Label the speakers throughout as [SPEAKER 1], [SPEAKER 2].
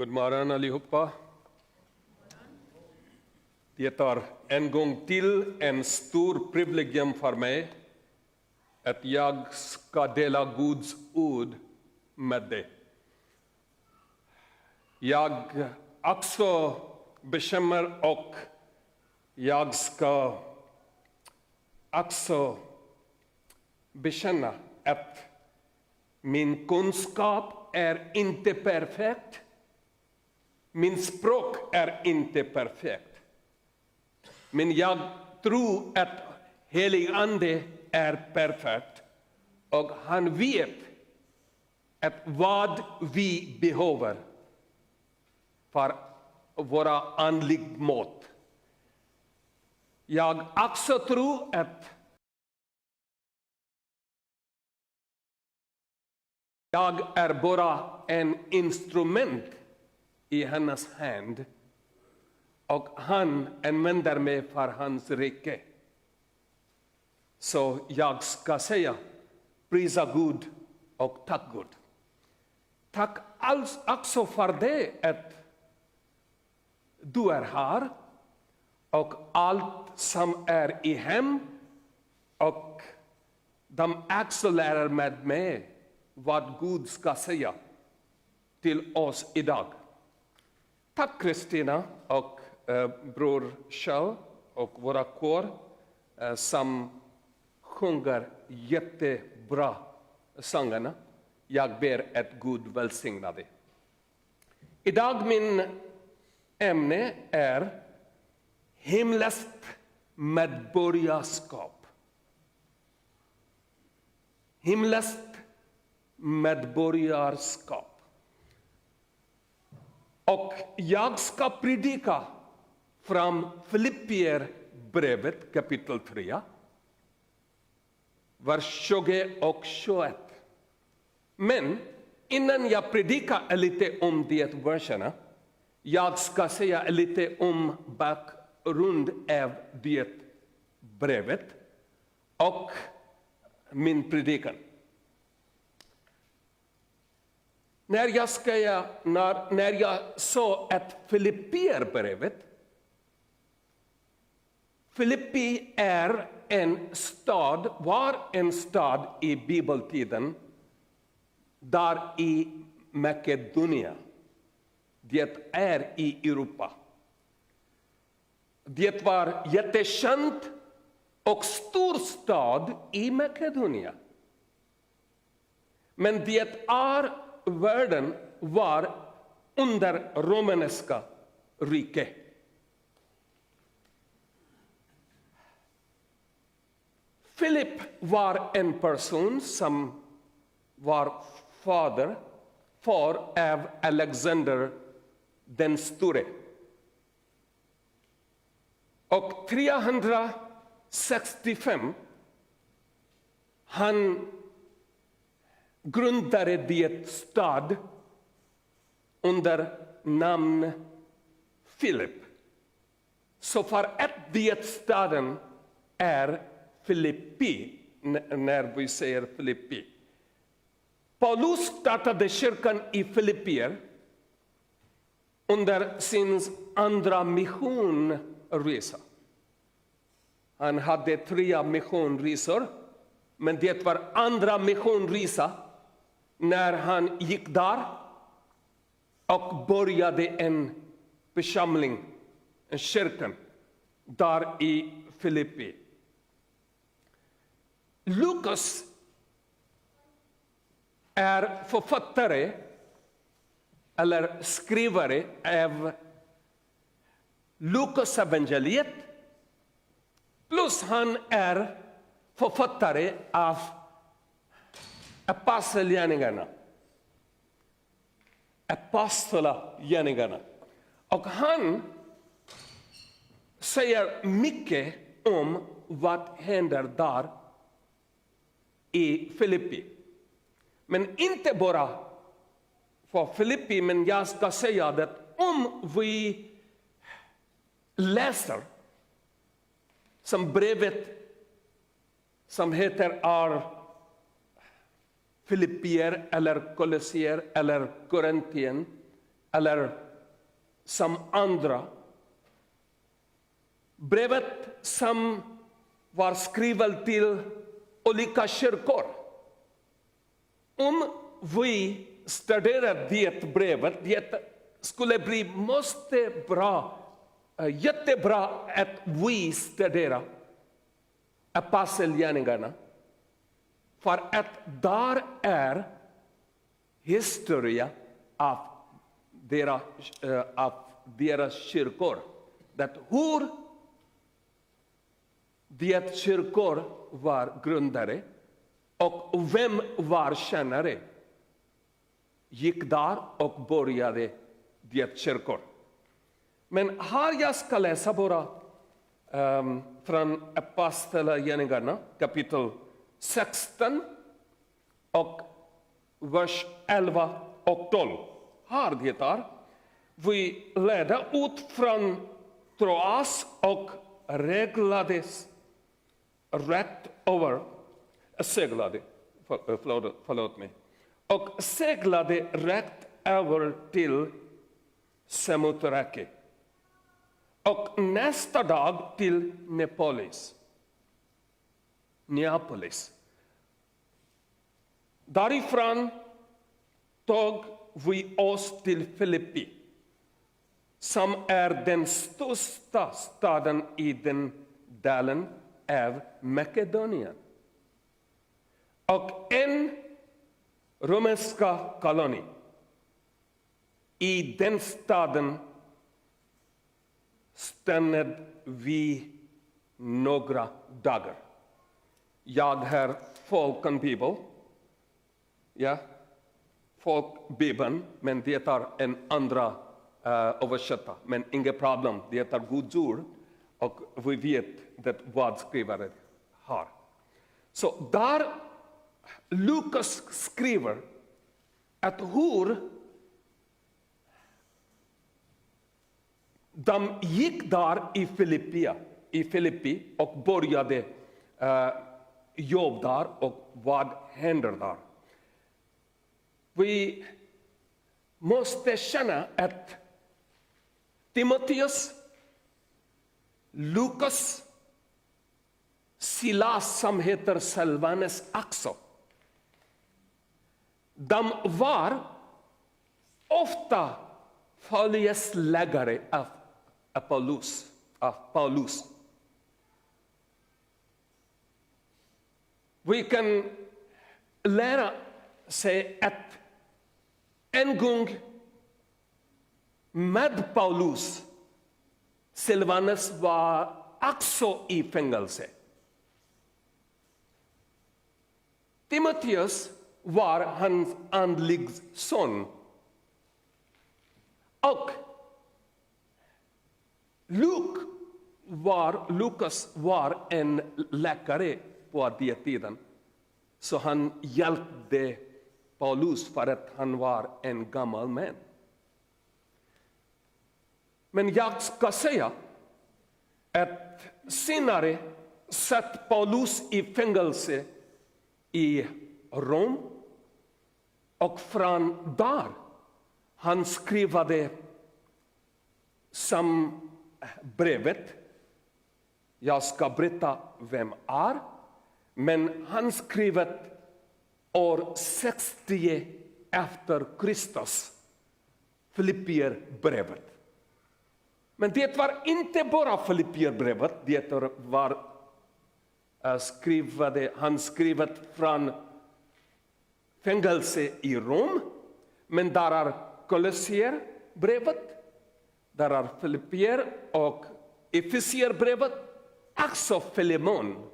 [SPEAKER 1] God morgon allihopa. Det är en gång till en stor privilegium för mig att jag ska dela Guds ord med dig. Jag också bekymrar och jag ska också bekänna att min kunskap är inte perfekt. Min språk är inte perfekt. Men jag tror att helig ande är perfekt. Och han vet att vad vi behöver för våra andliga mått. Jag också tror att jag är bara en instrument i hennes hand och han använder mig för hans rike. Så jag ska säga prisa Gud och tack Gud. Tack också för det att du är här och allt som är i hem och de också lär med mig vad Gud ska säga till oss idag. Tack Kristina och bror Kjell och våra kår som sjunger jättebra sångerna. Jag ber att Gud välsigna dig. Idag min ämne är himleskt medborgarskap. Himleskt medborgarskap. Och jag ska predika från Filipperbrevet kapitel 3, vers 20 och 21. Men innan jag predikar lite om det verserna, jag ska säga lite om bakgrund av det brevet och min predikan. När jag sa att Filipperbrevet, Filippi är var en stad i bibeltiden där i Makedonien. Det är i Europa. Det var jättekänt och stor stad i Makedonien. Men det världen var under romerska riket. Philip var en person som var fader av Alexander den store. Och 365 han grundade det stad under namn Philip. Så för att det staden är Filippi, när vi säger Filippi. Paulus startade kyrkan i Filippier under sin andra missionresa. Han hade 3 missionresor, men det var andra missionresa när han gick där och började en församling, en kyrkan, där i Filippi. Lukas är författare eller skrivare av Lukas evangeliet, plus han är författare av apostlagärningarna. Och han säger mycket om vad händer där i Filippi. Men inte bara för Filippi, men jag ska säga att om vi läser som brevet som heter är Filippier eller Kolosser eller Korintien eller som andra. Brevet som var skrivet till olika kyrkor. Om vi studerar det brevet, det skulle bli jättebra att vi studerar apostelgärningarna. För att där är historia av deras kyrkor. Det hur det kyrkor var grundare och vem var tjänare gick där och började det kyrkor. Men här jag ska läsa bara från Apostlagärningarna kapitel 16 och vers 11 och 12. Här det är. Vi ledde ut från Troas och seglades rätt över, och seglade rätt över till Samotrake. Och nästa dag till Neapolis. Därifrån tog vi oss till Filippi, som är den största staden i den delen av Makedonien och en romerska koloni. I den staden stannade vi några dagar. Jag har folkbibeln, folkbibeln, men det är en andra översättning. Men inga problem, det är Guds ord och vi vet vad skrivare har. Så där Lukas skriver att hur de gick där i Filippi och började jobb där och vad händer där. Vi måste känna att Timoteus, Lukas, Silas som heter Silvanus också. De var ofta följesläggare av Paulus. Vi kan lära sig att en gång med Paulus, Silvanus var också i fängelse. Timoteus var hans andlig son. Och Lukas var en läkare på den tiden. Så han hjälpte Paulus för att han var en gammal man. Men jag ska säga att senare satt Paulus i fängelse i Rom och från där han skrivade som brevet. Jag ska berätta vem är, men han skrivet år 60 efter Kristus, Filippierbrevet. Men det var inte bara Filippierbrevet, det var han skrivet från fängelse i Rom, men där är Kolosserbrevet, där är Filippier och Efesierbrevet, också Filemon.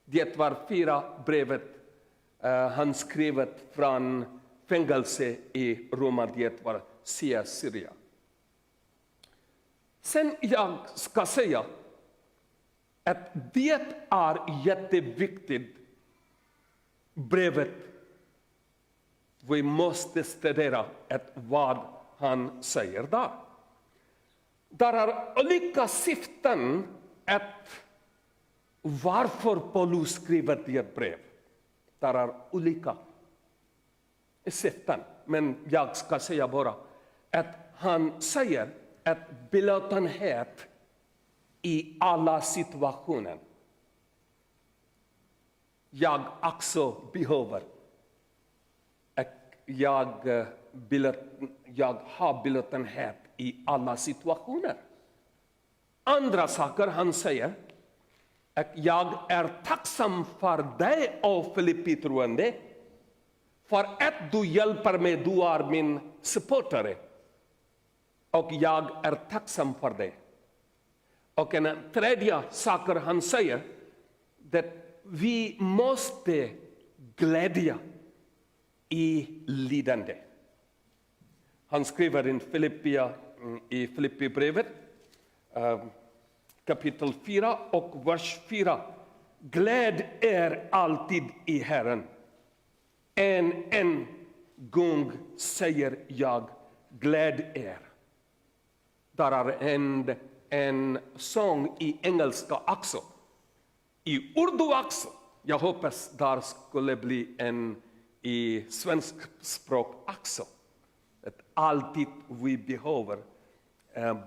[SPEAKER 1] Det var 4 brevet han skrivet från fängelse i Rom, det var Syria. Sen jag ska säga att det är jätteviktigt brevet. Vi måste studera vad han säger där. Där är olika syften varför Paulus skriver det brev. Där är olika syften. Men jag ska säga bara att han säger att belåtenhet i alla situationer. Jag också behöver. Jag har belåtenhet i alla situationer. Andra saker han säger att jag är tacksam för dig, och Filippi troende, för att du hjälper mig, du är min supportare. Och jag är tacksam för det. Och en tredje sak han säger, att vi måste glädja i lidande. Han skriver i Filippibrevet kapitel 4 och vers 4. Gläd er alltid i Herren. En gång säger jag, gläd er. Där är en sång i engelska också. I urdu också. Jag hoppas där skulle bli en i svensk språk också. Att alltid vi behöver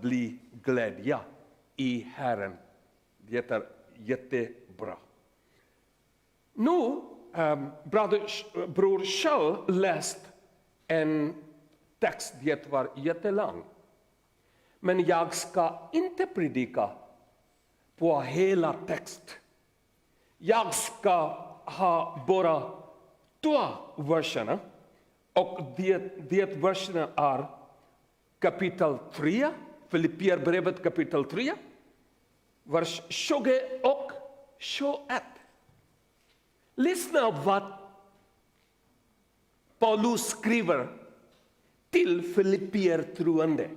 [SPEAKER 1] bli glädja i Herren. Det är jättebra. Nu, bror Kjell läst en text, det var jättelång. Men jag ska inte predika på hela text. Jag ska ha bara 2 verserna. Och det verserna är kapitel 3, Filippierbrevet kapitel 3, vers 20 och 21. Lyssna vad Paulus skriver till Filippier troende.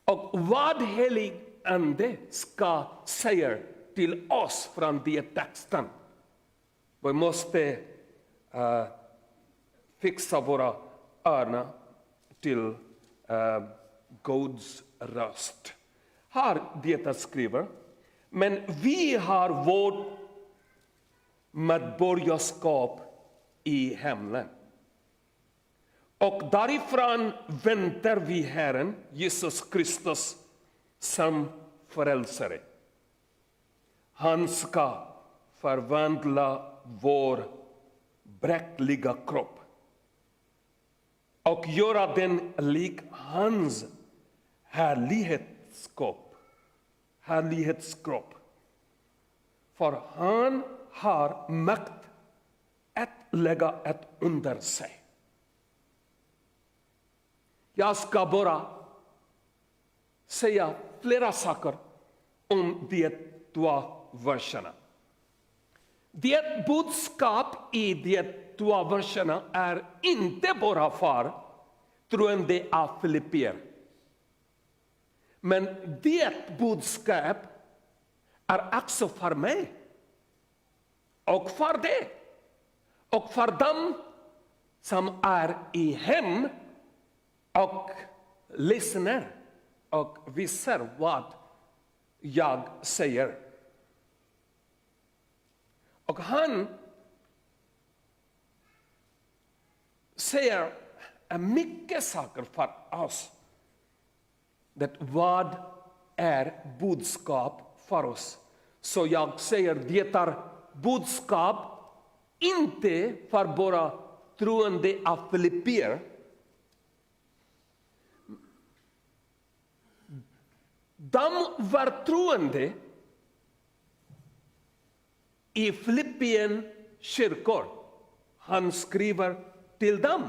[SPEAKER 1] Och vad helig ande ska säga till oss från den texten. Vi måste fixa våra öron till Guds röst. Här det skriver, men vi har vårt medborgarskap i himlen. Och därifrån väntar vi Herren Jesus Kristus som frälsare. Han ska förvandla vår bräckliga kropp och göra den lik hans härlighetskropp. För han har makt att lägga ett under sig. Jag ska bara säga flera saker om de 2 verserna. Det budskap i de 2 verserna är inte bara för troende av Filippier. Men det budskap är också för mig. Och för det. Och för dem som är i hem och lyssnar och visar vad jag säger. Och han säger mycket saker för oss. Det vad är budskap för oss. Så jag säger det är budskap inte för bara troende av Filippier. De var troende i Filippien kyrkor. Han skriver till dem.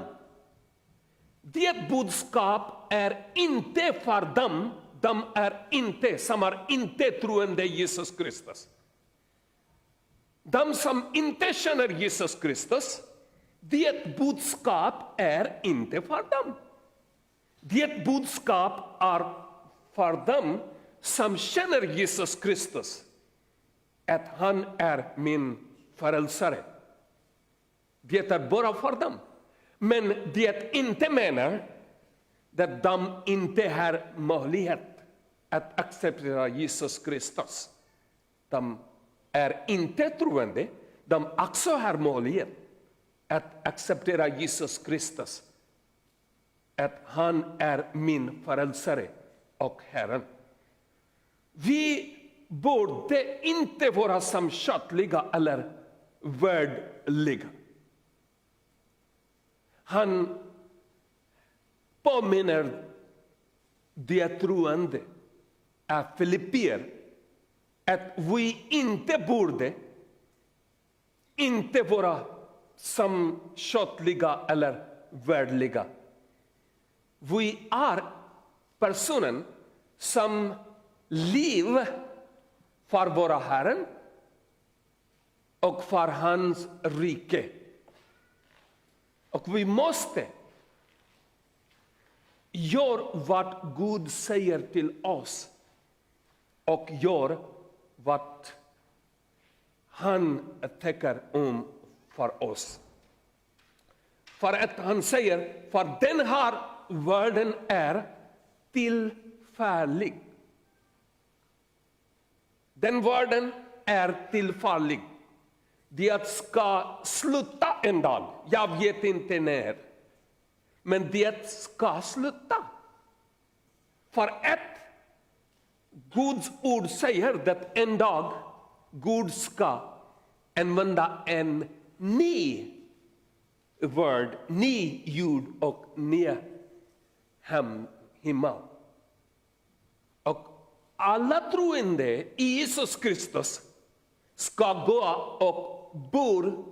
[SPEAKER 1] Det budskap är inte för dem. De är inte, som är inte troende Jesus Kristus. De som inte känner Jesus Kristus, det budskap är inte för dem. Det budskap är för dem som känner Jesus Kristus att han är min frälsare. Det är bara för dem. Men det inte menar att de inte har möjlighet att acceptera Jesus Kristus. De är inte troende, de också har möjlighet att acceptera Jesus Kristus. Att han är min frälsare och Herren. Vi borde inte vara som köttliga eller världliga. Han påminner de troende av Filippier att vi inte borde inte vara som köttliga eller världliga. Vi är personen som lever för våra Herren och för hans rike. Och vi måste göra vad Gud säger till oss och göra vad han tycker om för oss. För att han säger, för den här världen är tillfällig. Den världen är tillfällig. Det ska sluta en dag. Jag vet inte när. Men det ska sluta. För att Guds ord säger att en dag Gud ska använda en ny värld, ny jord och ny himmel. Och alla troende i Jesus Kristus ska gå och bo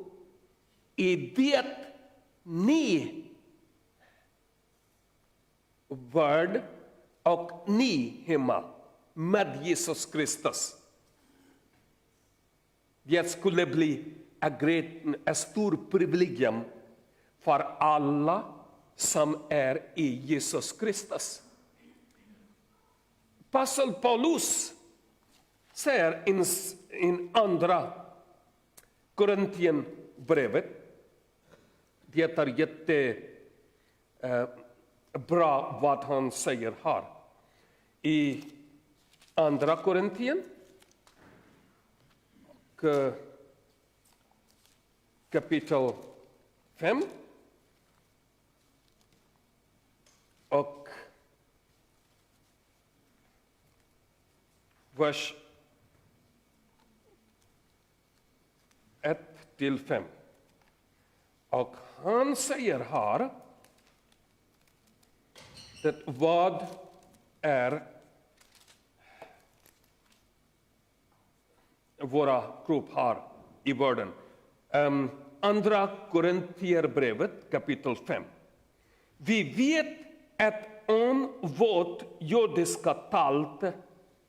[SPEAKER 1] i det ny värld och ny himmel med Jesus Kristus. Det skulle bli ett stort privilegium för alla som är i Jesus Kristus. Apostel Paulus säger i andra Korintierbrevet, det är jättebra vad han säger här. I andra Korintien, kapitel 5 och vers 1-5. Och han säger här att vad är våra kropp här i världen. Andra Korintierbrevet kapitel 5. Vi vet att om vårt jordiska talt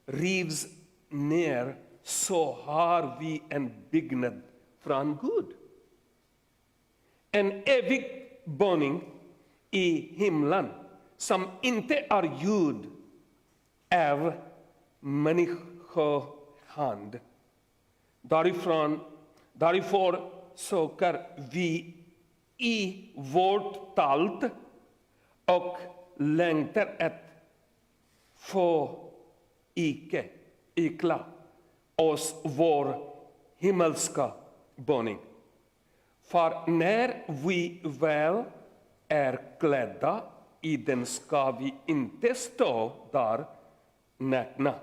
[SPEAKER 1] rivs ner så har vi en byggnad från Gud. En evig boning i himlen som inte är gjord av människohand. Därför söker vi i vårt talt och längtar att få ikla oss vår himmelska boning. För när vi väl är klädda i den ska vi inte stå där nakna.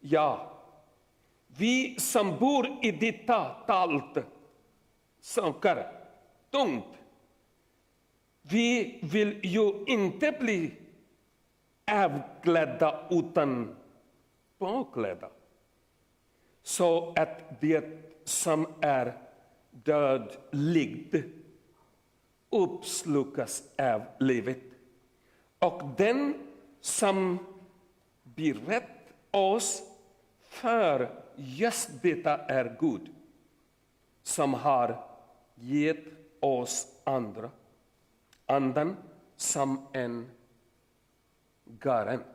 [SPEAKER 1] Ja, vi som bor i detta talt söker tungt. Vi vill ju inte bli avklädda utan påklädda. Så att det som är dödligt uppslukas av livet. Och den som berett oss för just detta är Gud, som har gett oss anden som en garant.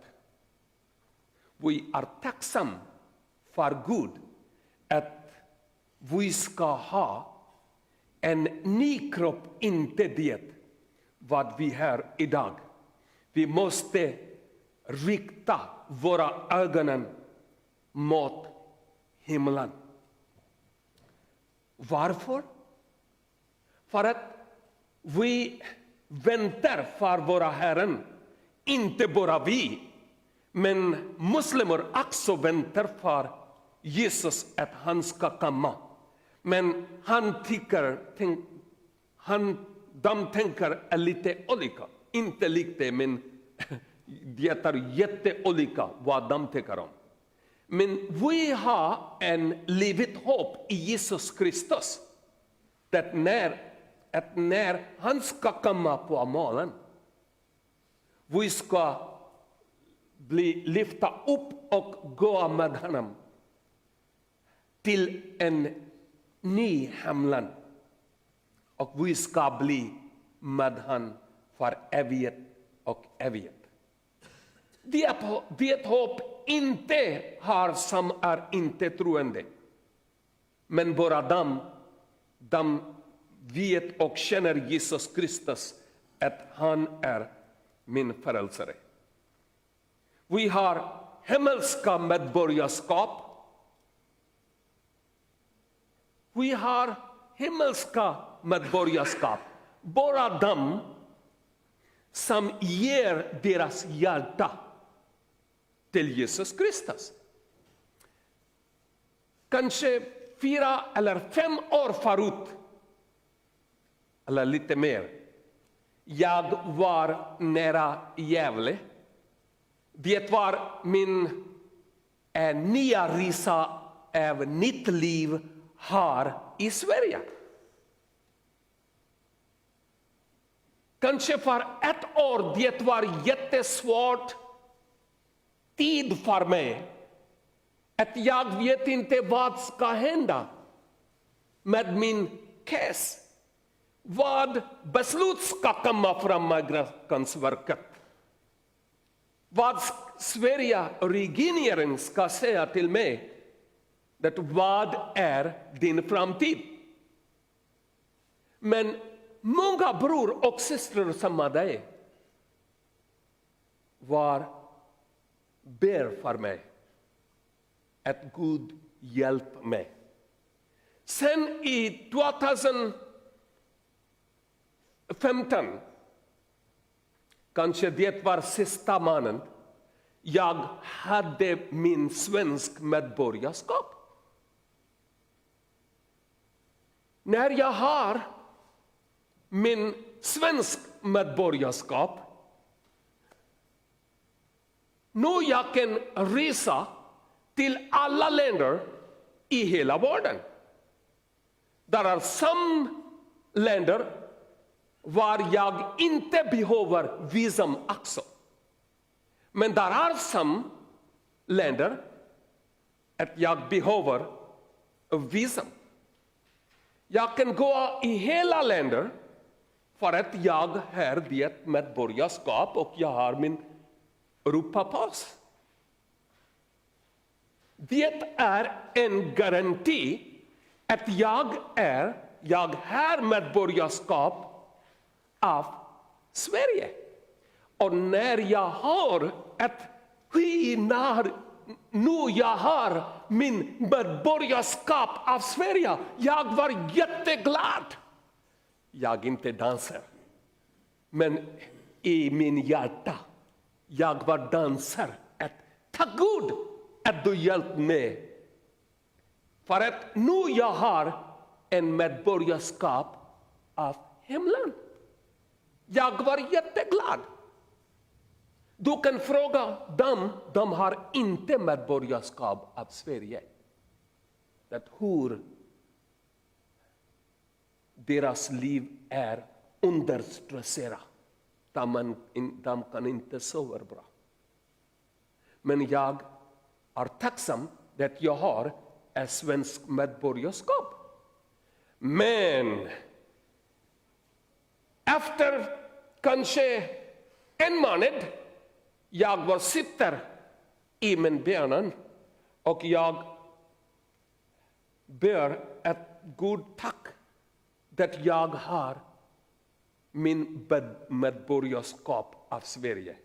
[SPEAKER 1] Vi är tacksam för Gud att vi ska ha en ny kropp, inte det vad vi har idag. Vi måste rikta våra ögon mot himlen. Varför? För att vi väntar för våra Herren, inte bara vi, men muslimer också väntar för Jesus att han ska komma. Men de tänker lite olika. Inte lite, men det är jätteolika vad de tycker om. Men vi har en livet hopp i Jesus Kristus. Att när han ska komma på målen, vi ska bli lyfta upp och gå med honom till en ny himlen. Och vi ska bli med honom för evighet och evighet. Det hopp inte har som är inte troende. Men bara de vet och känner Jesus Kristus att han är min frälsare. Vi har himmelska medborgarskap. Vi har himmelska medborgarskap. Bara de som ger deras hjärta till Jesus Kristus. Kanske 4 eller 5 år förut, eller lite mer, jag var nära Gävle. Det var min nya resa av nytt liv här i Sverige. Kanske för 1 år, det var jättesvårt tid för mig. Att jag vet inte vad ska hända med min case. Vad beslut ska komma från Migrationsverket. Vad Sverige regeringen ska säga till mig. Det vad är din framtid? Men många bror och systrar som är dig ber för mig att Gud hjälper mig. Sen i 2015, kanske det var sista månaden, jag hade min svensk medborgarskap. När jag har min svensk medborgarskap, nu jag kan resa till alla länder i hela världen. Det är some länder var jag inte behöver visum också. Men det är some länder att jag behöver visum. Jag kan gå i hela länder för att jag har det medborgarskap och jag har min Europapass. Det är en garanti att jag har medborgarskap av Sverige. Och när jag har nu jag har min medborgarskap av Sverige, jag var jätteglad. Jag inte dansar, men i min hjärta, jag var dansar. Tack Gud att du hjälpt mig. För att nu jag har en medborgarskap av himlen. Jag var jätteglad. Du kan fråga dem, de har inte medborgarskap av Sverige. Att hur deras liv är understresserat. De kan inte sova bra. Men jag är tacksam att jag har ett svenskt medborgarskap. Men efter kanske en månad jag sitter i min bönen och jag ber ett god tack att jag har min medborgarskap av Sverige.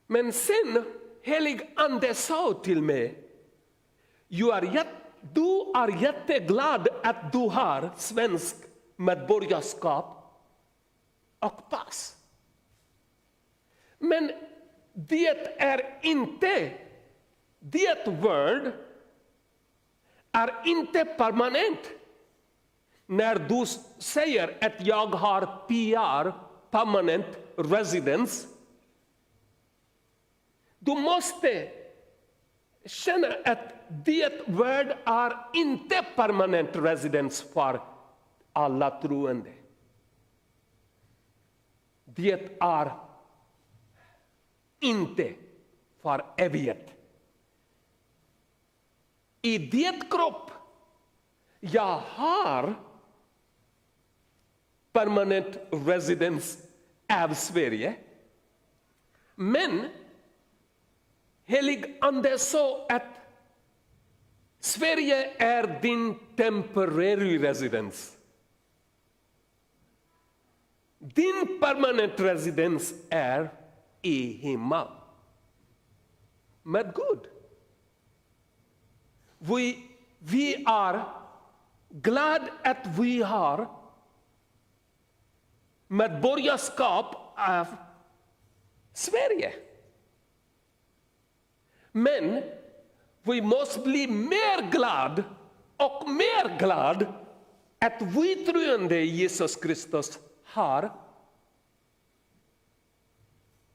[SPEAKER 1] Men sen helig ande sa till mig, du är jätteglad att du har svensk medborgarskap och pass. Men det är inte, det word är inte permanent. När du säger att jag har PR, permanent residence, du måste känna att det word är inte permanent residence för alla troende. Det är inte för evighet. I det kropp jag har permanent residence av Sverige, men helig ande sa att Sverige är din temporary residence. Din permanent residence är i himmel med Gud. Vi är glada att vi har medborgarskap av Sverige. Men vi måste bli mer glad och mer glad att vi troende i Jesus Kristus har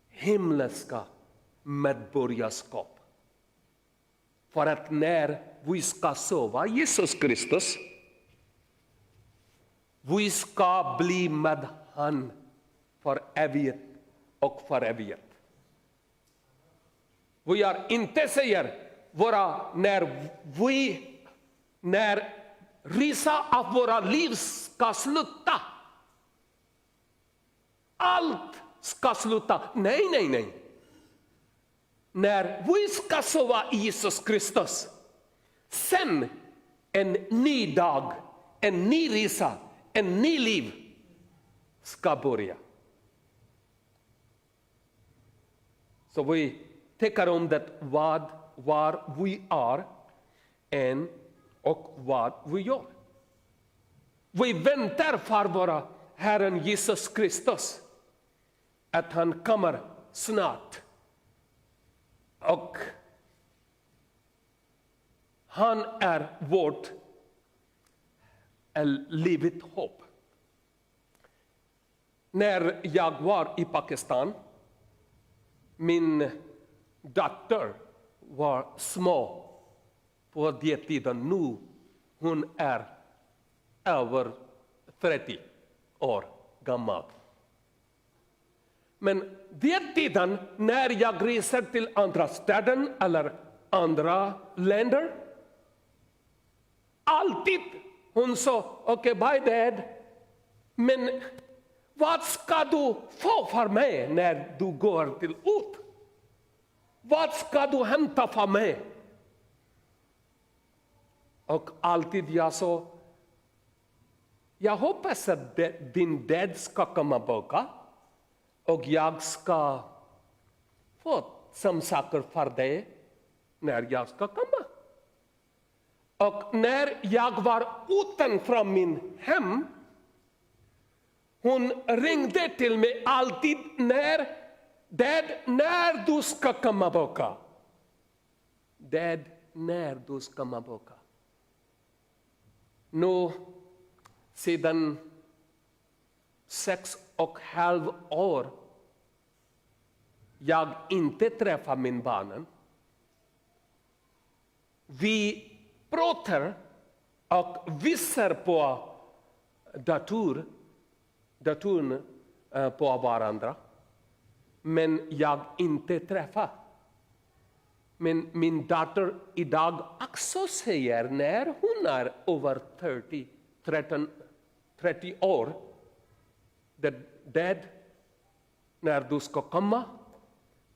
[SPEAKER 1] himmelska medborgarskap. För att när vi ska sova Jesus Kristus, vi ska bli med han för evighet och för evighet. Vi är inte säger när resa av våra liv ska sluta. Allt ska sluta. Nej. När vi ska sova i Jesus Kristus, sen en ny dag, en ny resa, en ny liv ska börja. Så vi tänker om det var vi är och vad vi gör. Vi väntar för våra Herren Jesus Kristus att han kommer snart. Och han är vårt livet hopp. När jag var i Pakistan, min dotter var små på den tiden. Nu hon är över 30 år gammal. Men den tiden när jag reser till andra städer eller andra länder, alltid hon sa, okej, bye dad, men vad ska du få för mig när du går till ut? Vad ska du hämta för mig? Och alltid jag sa, jag hoppas att din dad ska komma tillbaka och jag ska få som saker för dig när jag ska komma. Och när jag var utanför min hem, hon ringde till mig alltid när du ska komma tillbaka. Dad, när du ska komma tillbaka. Nu, sedan 6,5 år, jag inte träffar min barnen. Vi pratar och visar på datorn på varandra. Men jag inte träffar. Men min dotter idag också säger när hon är över 30 år. Dad, när du ska komma,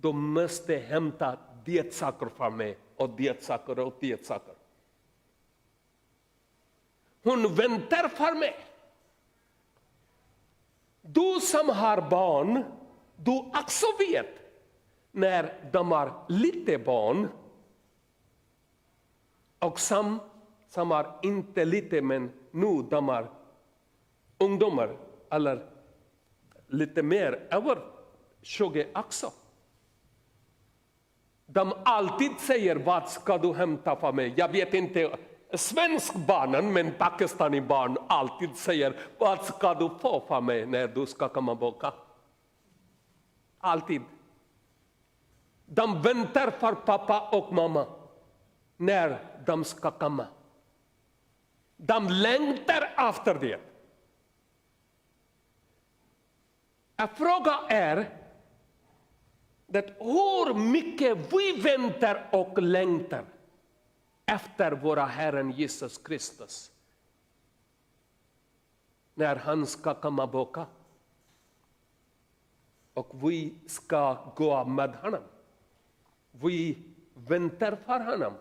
[SPEAKER 1] de måste hämta det saker för mig och det saker och det saker. Hon väntar för mig. Du som har barn, du också vet när de har lite barn och som har inte lite men nu de har ungdomar eller lite mer över 20 också. De alltid säger, vad ska du hämta för mig? Jag vet inte, svensk barnen men pakistani barn alltid säger, vad ska du få för mig när du ska komma tillbaka? Alltid. De väntar för pappa och mamma när de ska komma. De längtar efter det. En fråga är att hur mycket vi väntar och längtar efter våra Herren Jesus Kristus när han ska komma tillbaka och vi ska gå med honom. Vi väntar för honom.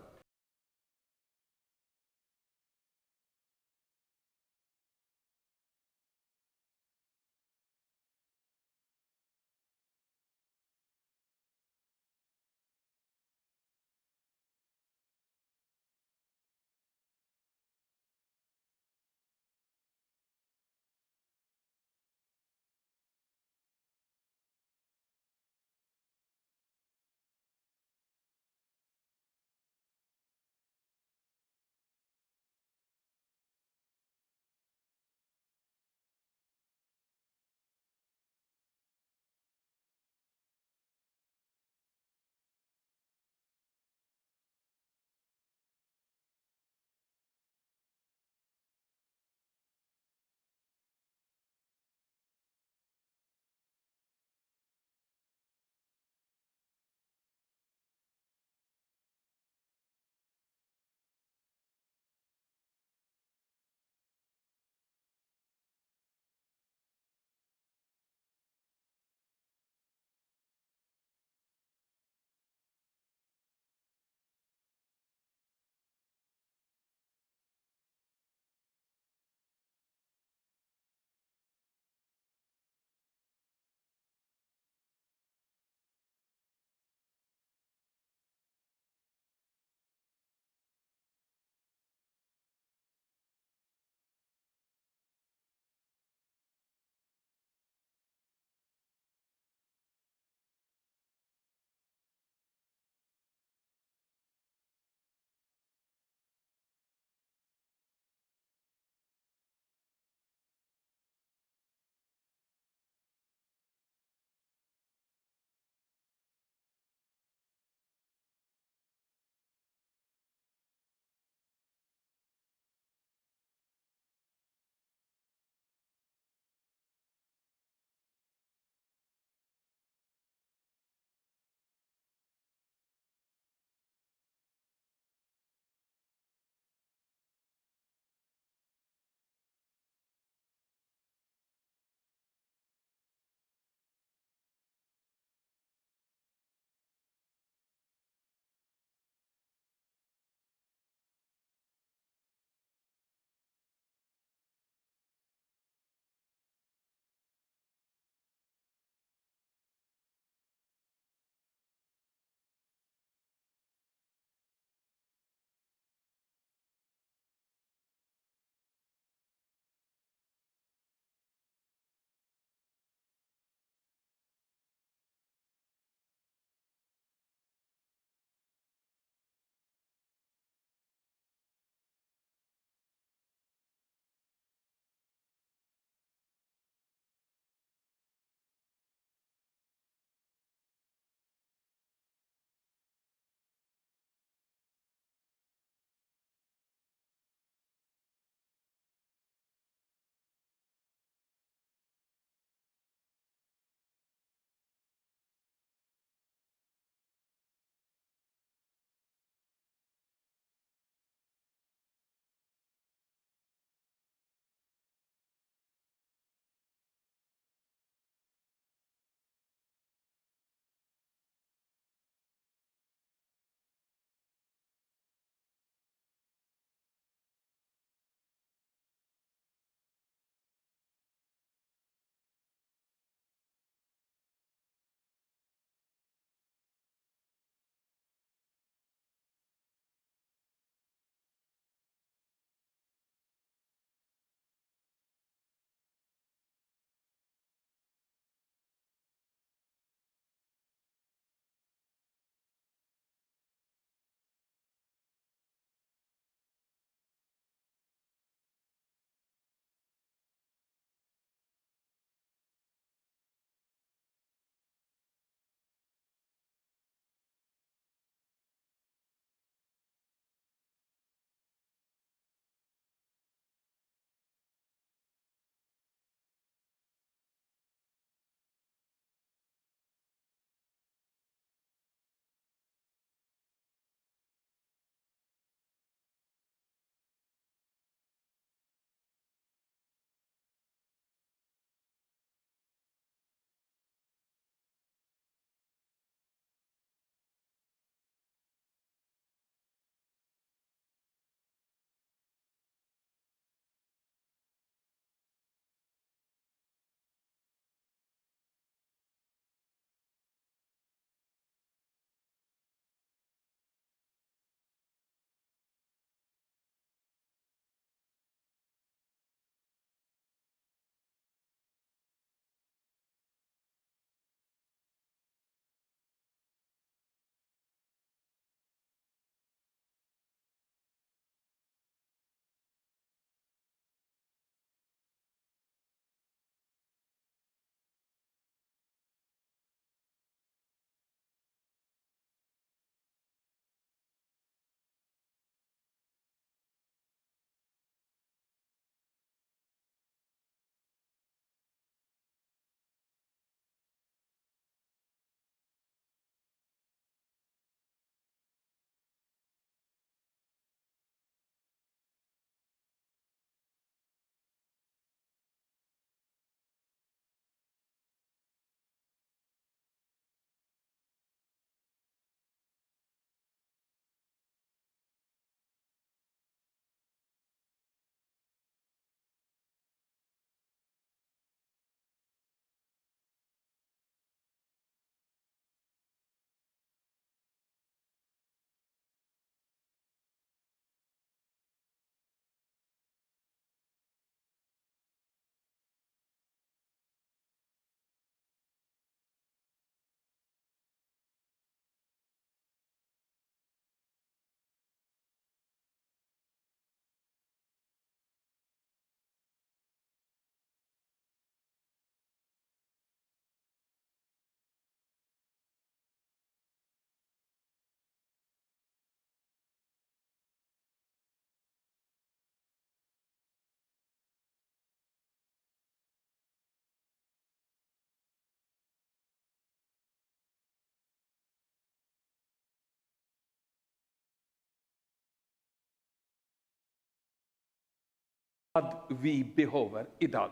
[SPEAKER 1] vad vi behöver idag.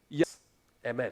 [SPEAKER 1] Yes. Amen.